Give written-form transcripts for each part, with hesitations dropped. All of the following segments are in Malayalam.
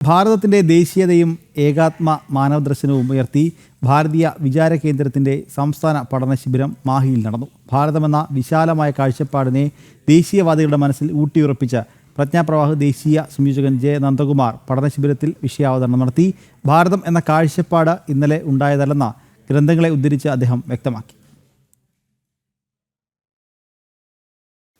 ഭാരതത്തിൻ്റെ ദേശീയതയും ഏകാത്മ മാനവദർശനവും ഉയർത്തി ഭാരതീയ വിചാര കേന്ദ്രത്തിൻ്റെ സംസ്ഥാന പഠന ശിബിരം മാഹിയിൽ നടന്നു. ഭാരതമെന്ന വിശാലമായ കാഴ്ചപ്പാടിനെ ദേശീയവാദികളുടെ മനസ്സിൽ ഊട്ടിയുറപ്പിച്ച പ്രജ്ഞാപ്രവാഹ് ദേശീയ സംയോജകൻ ജെ നന്ദകുമാർ പഠന ശിബിരത്തിൽ വിഷയാവതരണം നടത്തി. ഭാരതം എന്ന കാഴ്ചപ്പാട് ഇന്നലെ ഉണ്ടായതല്ലെന്ന ഗ്രന്ഥങ്ങളെ ഉദ്ധരിച്ച് അദ്ദേഹം വ്യക്തമാക്കി.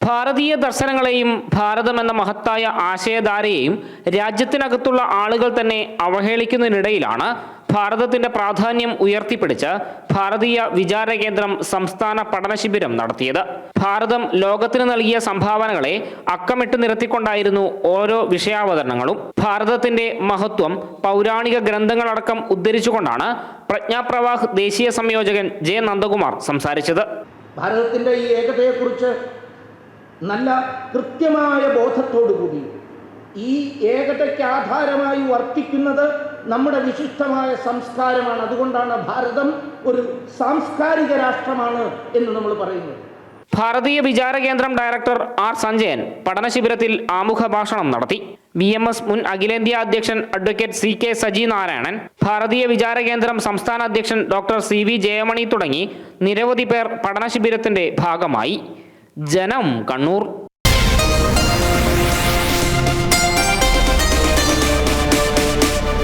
ഭാരതീയ ദർശനങ്ങളെയും ഭാരതം എന്ന മഹത്തായ ആശയധാരയെയും രാജ്യത്തിനകത്തുള്ള ആളുകൾ തന്നെ അവഹേളിക്കുന്നതിനിടയിലാണ് ഭാരതത്തിന്റെ പ്രാധാന്യം ഉയർത്തിപ്പിടിച്ച് ഭാരതീയ വിചാര കേന്ദ്രം സംസ്ഥാന പഠന ശിബിരം നടത്തിയത്. ഭാരതം ലോകത്തിന് നൽകിയ സംഭാവനകളെ അക്കമിട്ട് നിരത്തിക്കൊണ്ടായിരുന്നു ഓരോ വിഷയാവതരണങ്ങളും. ഭാരതത്തിന്റെ മഹത്വം പൗരാണിക ഗ്രന്ഥങ്ങളടക്കം ഉദ്ധരിച്ചുകൊണ്ടാണ് പ്രജ്ഞാപ്രവാഹ് ദേശീയ സംയോജകൻ ജെ നന്ദകുമാർ സംസാരിച്ചത്. ഭാരതത്തിന്റെ ഈ ഏകതയെക്കുറിച്ച് നല്ല കൃത്യമായ ബോധത്തോടുകൂടി ഈ ഏകതയ്ക്ക് ആധാരമായി വർത്തിക്കുന്നത് നമ്മുടെ വിശിഷ്ടമായ സംസ്കാരമാണ്. അതുകൊണ്ടാണ് ഭാരതം ഒരു സാംസ്കാരിക രാഷ്ട്രമാണ് എന്ന് നമ്മൾ പറയുന്നത്. ഭാരതീയ വിചാര കേന്ദ്രം ഡയറക്ടർ ആർ സഞ്ജയൻ പഠന ശിബിരത്തിൽ ആമുഖ ഭാഷണം നടത്തി. BMS മുൻ അഖിലേന്ത്യാ അധ്യക്ഷൻ അഡ്വക്കേറ്റ് CK സജി നാരായണൻ, ഭാരതീയ വിചാര കേന്ദ്രം സംസ്ഥാന അധ്യക്ഷൻ ഡോക്ടർ CV ജയമണി തുടങ്ങി നിരവധി പേർ പഠന ശിബിരത്തിന്റെ ഭാഗമായി. ജനം, കണ്ണൂർ.